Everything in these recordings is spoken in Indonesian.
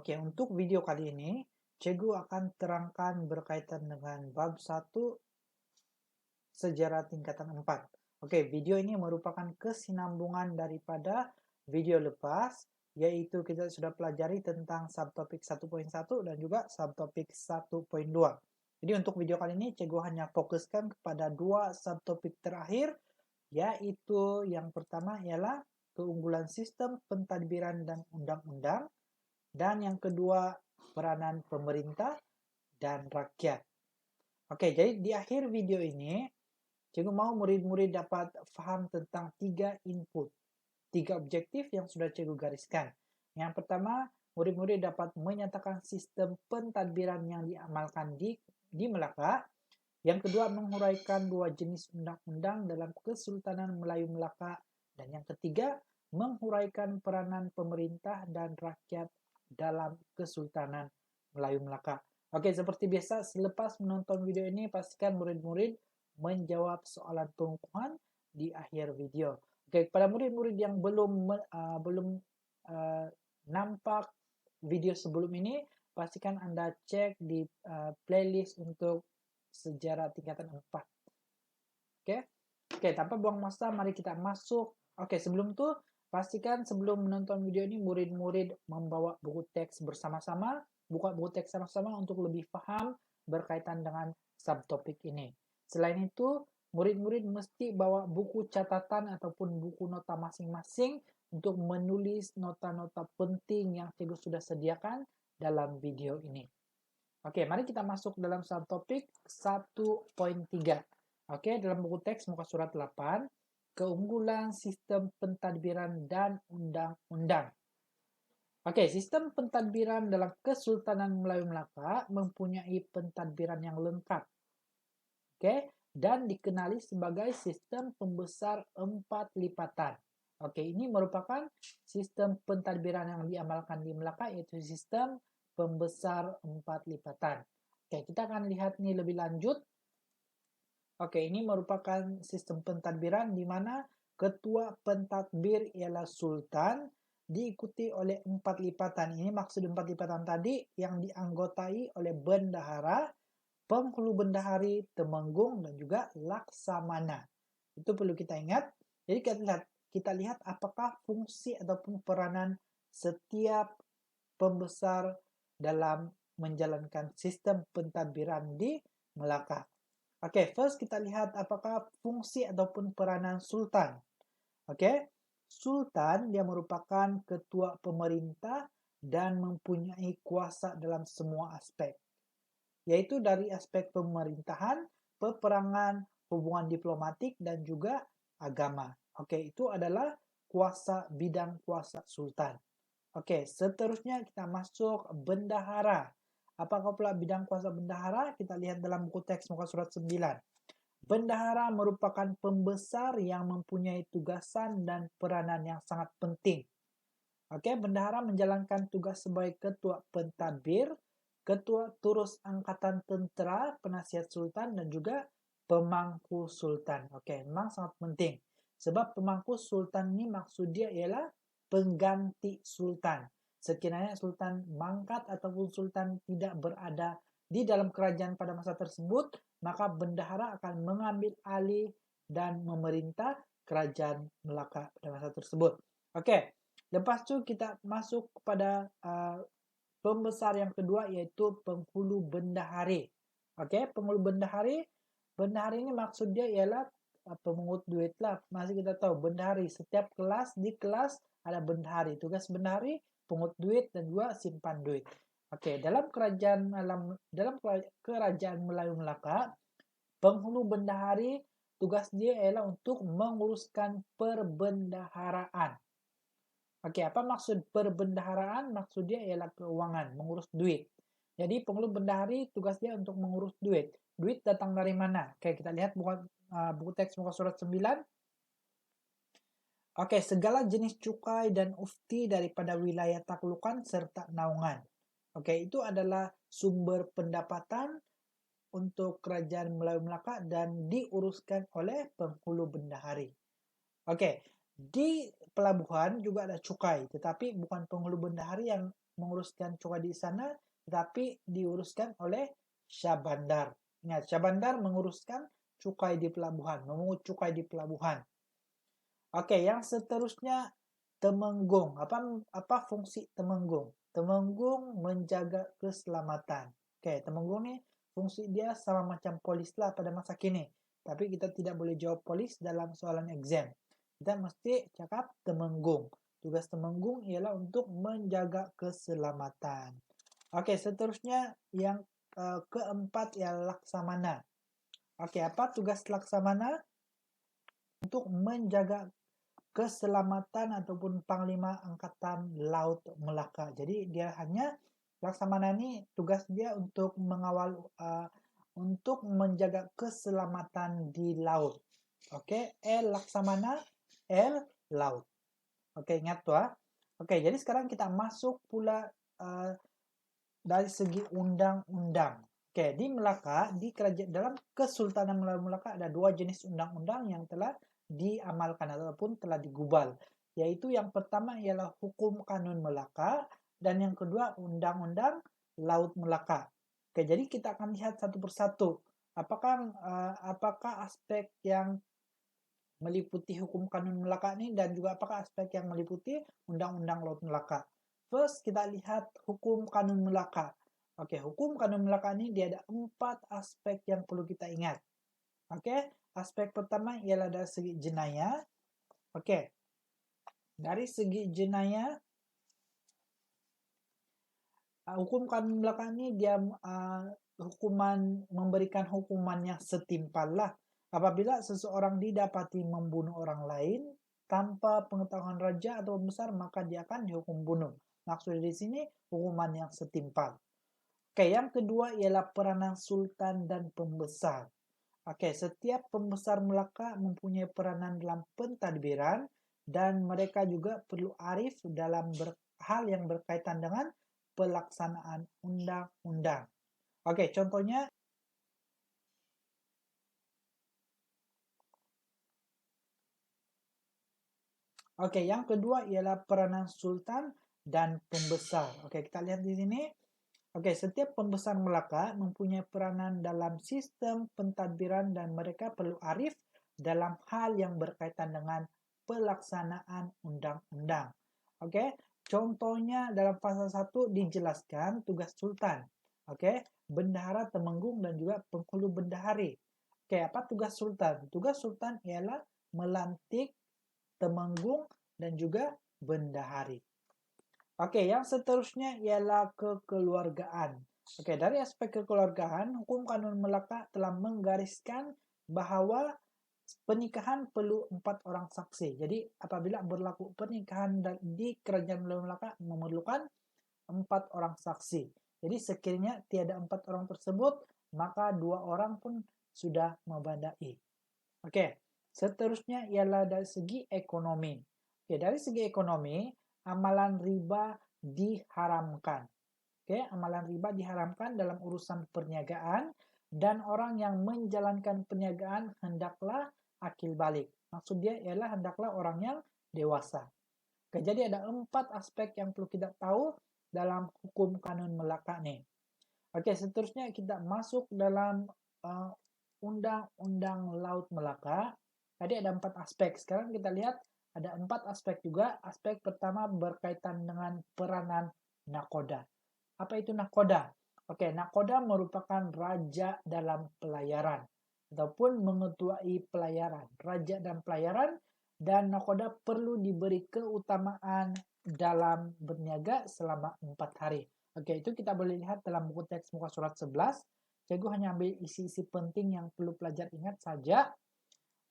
Oke, untuk video kali ini, Cikgu akan terangkan berkaitan dengan bab 1 sejarah tingkatan 4. Oke, video ini merupakan kesinambungan daripada video lepas, yaitu kita sudah pelajari tentang subtopik 1.1 dan juga subtopik 1.2. Jadi untuk video kali ini, Cikgu hanya fokuskan kepada dua subtopik terakhir, yaitu yang pertama ialah keunggulan sistem pentadbiran dan undang-undang, dan yang kedua peranan pemerintah dan rakyat. Oke, jadi di akhir video ini, Cikgu mau murid-murid dapat paham tentang 3 input, 3 objektif yang sudah Cikgu gariskan. Yang pertama, murid-murid dapat menyatakan sistem pentadbiran yang diamalkan di Melaka. Yang kedua, menghuraikan 2 jenis undang-undang dalam Kesultanan Melayu Melaka. Dan yang ketiga, menghuraikan peranan pemerintah dan rakyat dalam Kesultanan Melayu Melaka. Oke, seperti biasa, selepas menonton video ini, pastikan murid-murid menjawab soalan pengukuhan di akhir video. Oke, kepada murid-murid yang belum nampak video sebelum ini, pastikan Anda cek di playlist untuk sejarah tingkatan 4. Oke, tanpa buang masa, mari kita masuk. Oke, sebelum itu, pastikan sebelum menonton video ini, murid-murid membawa buku teks bersama-sama, buka buku teks sama-sama untuk lebih paham berkaitan dengan subtopik ini. Selain itu, murid-murid mesti bawa buku catatan ataupun buku nota masing-masing untuk menulis nota-nota penting yang Cikgu sudah sediakan dalam video ini. Oke, mari kita masuk dalam subtopik 1.3. Oke, dalam buku teks muka surat 8, keunggulan sistem pentadbiran dan undang-undang. Oke, sistem pentadbiran dalam Kesultanan Melayu Melaka mempunyai pentadbiran yang lengkap. Oke, dan dikenali sebagai sistem pembesar 4 lipatan. Oke, ini merupakan sistem pentadbiran yang diamalkan di Melaka, yaitu sistem pembesar 4 lipatan. Oke, kita akan lihat ini lebih lanjut. Oke, ini merupakan sistem pentadbiran di mana ketua pentadbir ialah sultan, diikuti oleh 4 lipatan. Ini maksud 4 lipatan tadi yang dianggotai oleh bendahara, penghulu bendahari, temenggung, dan juga laksamana. Itu perlu kita ingat. Jadi kita lihat apakah fungsi ataupun peranan setiap pembesar dalam menjalankan sistem pentadbiran di Melaka. Oke, first kita lihat apakah fungsi ataupun peranan sultan. Oke, sultan dia merupakan ketua pemerintah dan mempunyai kuasa dalam semua aspek, yaitu dari aspek pemerintahan, peperangan, hubungan diplomatik, dan juga agama. Oke, itu adalah bidang kuasa sultan. Oke, seterusnya kita masuk bendahara. Apakah pula bidang kuasa bendahara? Kita lihat dalam buku teks muka surat 9. Bendahara merupakan pembesar yang mempunyai tugasan dan peranan yang sangat penting. Oke, bendahara menjalankan tugas sebagai ketua pentadbir, ketua turus angkatan tentera, penasihat sultan, dan juga pemangku sultan. Oke, memang sangat penting. Sebab pemangku sultan ini maksud dia ialah pengganti sultan. Sekiranya sultan mangkat ataupun sultan tidak berada di dalam kerajaan pada masa tersebut, maka bendahara akan mengambil alih dan memerintah kerajaan Melaka pada masa tersebut. Oke, lepas itu kita masuk kepada pembesar yang kedua, yaitu penghulu bendahari. Oke, penghulu bendahari ini maksud dia ialah pemungut duit lah. Masih kita tahu bendahari, setiap kelas di kelas ada bendahari. Tugas bendahari pungut duit dan juga simpan duit. Oke, dalam kerajaan Melayu Melaka, penghulu bendahari tugas dia ialah untuk menguruskan perbendaharaan. Oke, apa maksud perbendaharaan? Maksud dia ialah keuangan, mengurus duit. Jadi penghulu bendahari tugas dia untuk mengurus duit. Duit datang dari mana? Oke, kita lihat buku teks muka surat 9. Oke, segala jenis cukai dan ufti daripada wilayah taklukan serta naungan. Oke, itu adalah sumber pendapatan untuk kerajaan Melayu Melaka dan diuruskan oleh penghulu bendahari. Oke, di pelabuhan juga ada cukai, tetapi bukan penghulu bendahari yang menguruskan cukai di sana, tetapi diuruskan oleh Syahbandar. Ingat, Syahbandar menguruskan cukai di pelabuhan, memungut cukai di pelabuhan. Oke, yang seterusnya Temenggung. Apa fungsi Temenggung? Temenggung menjaga keselamatan. Oke, Temenggung nih fungsi dia sama macam polis lah pada masa kini. Tapi kita tidak boleh jawab polis dalam soalan exam. Kita mesti cakap Temenggung. Tugas Temenggung ialah untuk menjaga keselamatan. Oke, seterusnya yang keempat ialah Laksamana. Oke, apa tugas Laksamana? Untuk menjaga keselamatan ataupun Panglima Angkatan Laut Melaka. Jadi dia hanya Laksamana ini tugas dia untuk mengawal untuk menjaga keselamatan di laut. Oke, Laksamana, laut. Oke, ingat tuh. Oke, jadi sekarang kita masuk pula dari segi undang-undang. Oke, di Melaka, di kerajaan dalam Kesultanan Melaka ada dua jenis undang-undang yang telah diamalkan ataupun telah digubal, yaitu yang pertama ialah Hukum Kanun Melaka dan yang kedua Undang-Undang Laut Melaka. Oke, jadi kita akan lihat satu persatu apakah aspek yang meliputi Hukum Kanun Melaka ini dan juga apakah aspek yang meliputi Undang-Undang Laut Melaka. First, kita lihat Hukum Kanun Melaka. Oke, Hukum Kanun Melaka ini dia ada 4 aspek yang perlu kita ingat. Oke, aspek pertama ialah dari segi jenayah. Oke, dari segi jenayah, Hukum Kanun Melaka ini dia memberikan hukuman yang setimpal lah. Apabila seseorang didapati membunuh orang lain tanpa pengetahuan raja atau besar, maka dia akan dihukum bunuh. Maksudnya di sini hukuman yang setimpal. Oke, yang kedua ialah peranan sultan dan pembesar. Oke, setiap pembesar Melaka mempunyai peranan dalam pentadbiran dan mereka juga perlu arif dalam hal yang berkaitan dengan pelaksanaan undang-undang. Oke, contohnya Oke, yang kedua ialah peranan sultan dan pembesar. Oke, kita lihat di sini. Oke, setiap pembesar Melaka mempunyai peranan dalam sistem pentadbiran dan mereka perlu arif dalam hal yang berkaitan dengan pelaksanaan undang-undang. Oke, contohnya dalam pasal 1 dijelaskan tugas sultan. Oke, bendahara Temenggung dan juga penghulu bendahari. Oke, apa tugas sultan? Tugas sultan ialah melantik Temenggung dan juga bendahari. Oke, yang seterusnya ialah kekeluargaan. Oke, dari aspek kekeluargaan, Hukum Kanun Melaka telah menggariskan bahwa pernikahan perlu 4 orang saksi. Jadi, apabila berlaku pernikahan di Kerajaan Melaka memerlukan 4 orang saksi. Jadi, sekiranya tiada 4 orang tersebut, maka 2 orang pun sudah memadai. Oke, seterusnya ialah dari segi ekonomi. Oke, dari segi ekonomi, amalan riba diharamkan. Oke, amalan riba diharamkan dalam urusan perniagaan dan orang yang menjalankan perniagaan hendaklah akil balik. Maksud dia ialah hendaklah orang yang dewasa. Oke, jadi ada 4 aspek yang perlu kita tahu dalam Hukum Kanun Melaka nih. Oke, seterusnya kita masuk dalam Undang-Undang Laut Melaka. Tadi ada 4 aspek. Sekarang kita lihat ada 4 aspek juga. Aspek pertama berkaitan dengan peranan nakoda. Apa itu nakoda? Oke, nakoda merupakan raja dalam pelayaran ataupun mengetuai pelayaran. Raja dan pelayaran dan nakoda perlu diberi keutamaan dalam berniaga selama 4 hari. Oke, itu kita boleh lihat dalam buku teks muka surat 11. Cikgu hanya ambil isi-isi penting yang perlu pelajar ingat saja.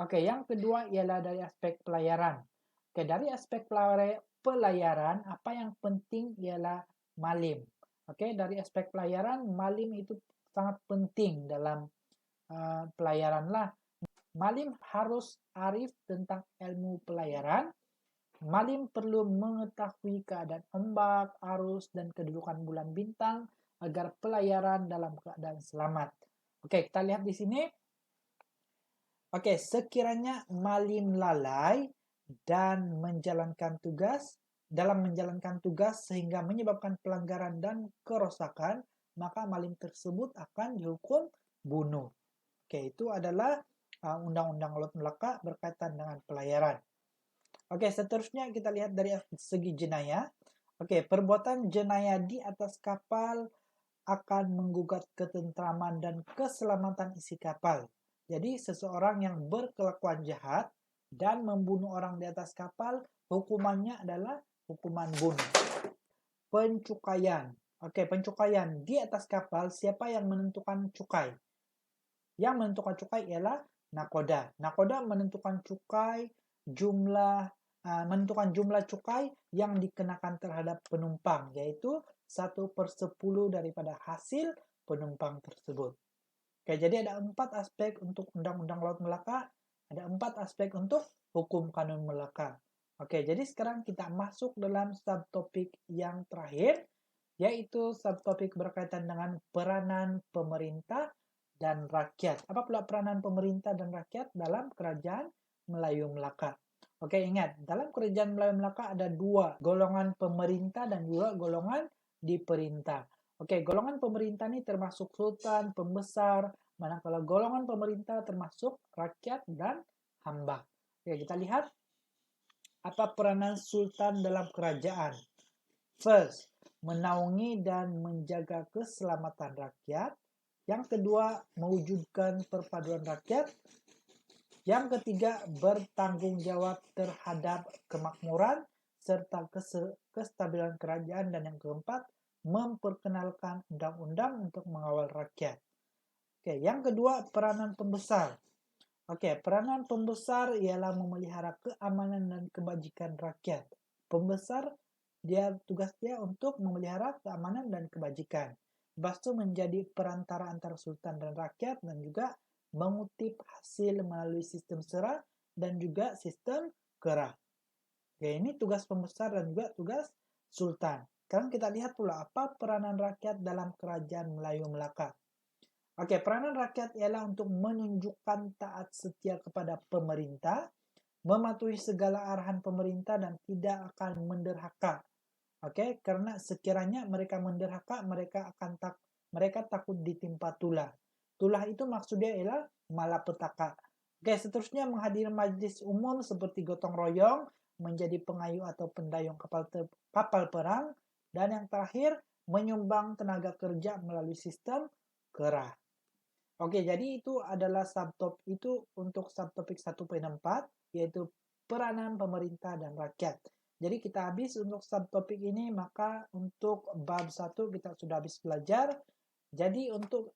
Oke, yang kedua ialah dari aspek pelayaran. Oke, dari aspek pelayaran, apa yang penting ialah malim. Oke, dari aspek pelayaran, malim itu sangat penting dalam pelayaran lah. Malim harus arif tentang ilmu pelayaran. Malim perlu mengetahui keadaan ombak, arus, dan kedudukan bulan bintang agar pelayaran dalam keadaan selamat. Oke, kita lihat di sini. Oke, sekiranya malim lalai dan menjalankan tugas, dalam menjalankan tugas sehingga menyebabkan pelanggaran dan kerusakan, maka maling tersebut akan dihukum bunuh. Oke, itu adalah Undang-Undang Laut Melaka berkaitan dengan pelayaran. Oke, seterusnya kita lihat dari segi jenayah. Oke, perbuatan jenayah di atas kapal akan menggugat ketentraman dan keselamatan isi kapal. Jadi, seseorang yang berkelakuan jahat dan membunuh orang di atas kapal, hukumannya adalah hukuman bunuh. Pencukaian. Oke, pencukaian di atas kapal, siapa yang menentukan cukai? Yang menentukan cukai ialah nakoda. Nakoda menentukan jumlah cukai yang dikenakan terhadap penumpang, yaitu 1/10 daripada hasil penumpang tersebut. Oke, jadi ada 4 aspek untuk Undang-Undang Laut Melaka, ada 4 aspek untuk Hukum Kanun Melaka. Oke, jadi sekarang kita masuk dalam subtopik yang terakhir, yaitu subtopik berkaitan dengan peranan pemerintah dan rakyat. Apa pula peranan pemerintah dan rakyat dalam Kerajaan Melayu Melaka? Oke, ingat, dalam Kerajaan Melayu Melaka ada 2 golongan pemerintah dan 2 golongan diperintah. Oke, golongan pemerintah ini termasuk sultan, pembesar, manakala golongan pemerintah termasuk rakyat dan hamba. Oke, kita lihat apa peranan sultan dalam kerajaan. First, menaungi dan menjaga keselamatan rakyat. Yang kedua, mewujudkan perpaduan rakyat. Yang ketiga, bertanggung jawab terhadap kemakmuran serta kestabilan kerajaan. Dan yang keempat, memperkenalkan undang-undang untuk mengawal rakyat. Oke, yang kedua, peranan pembesar. Oke, peranan pembesar ialah memelihara keamanan dan kebajikan rakyat. Pembesar, tugas dia untuk memelihara keamanan dan kebajikan. Lepas itu menjadi perantara antara sultan dan rakyat, dan juga mengutip hasil melalui sistem serah dan juga sistem kerah. Oke, ini tugas pembesar dan juga tugas sultan. Sekarang kita lihat pula apa peranan rakyat dalam Kerajaan Melayu Melaka. Oke, peranan rakyat ialah untuk menunjukkan taat setia kepada pemerintah, mematuhi segala arahan pemerintah dan tidak akan menderhaka. Oke, karena sekiranya mereka menderhaka, mereka takut ditimpa tulah. Tulah itu maksudnya ialah malapetaka. Oke, seterusnya menghadiri majelis umum seperti gotong royong, menjadi pengayuh atau pendayung kapal perang, dan yang terakhir menyumbang tenaga kerja melalui sistem kerah. Oke, jadi itu adalah untuk subtopik 1.4, yaitu peranan pemerintah dan rakyat. Jadi kita habis untuk subtopik ini, maka untuk bab 1 kita sudah habis belajar. Jadi untuk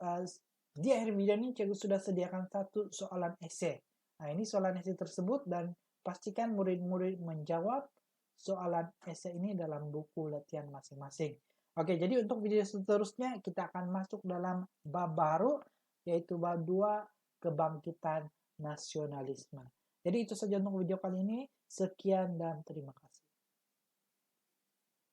di akhir video ini cikgu sudah sediakan 1 soalan esai. Nah, ini soalan esai tersebut dan pastikan murid-murid menjawab soalan esai ini dalam buku latihan masing-masing. Oke, jadi untuk video seterusnya kita akan masuk dalam bab baru, yaitu bab 2, kebangkitan nasionalisme. Jadi itu saja untuk video kali ini. Sekian dan terima kasih.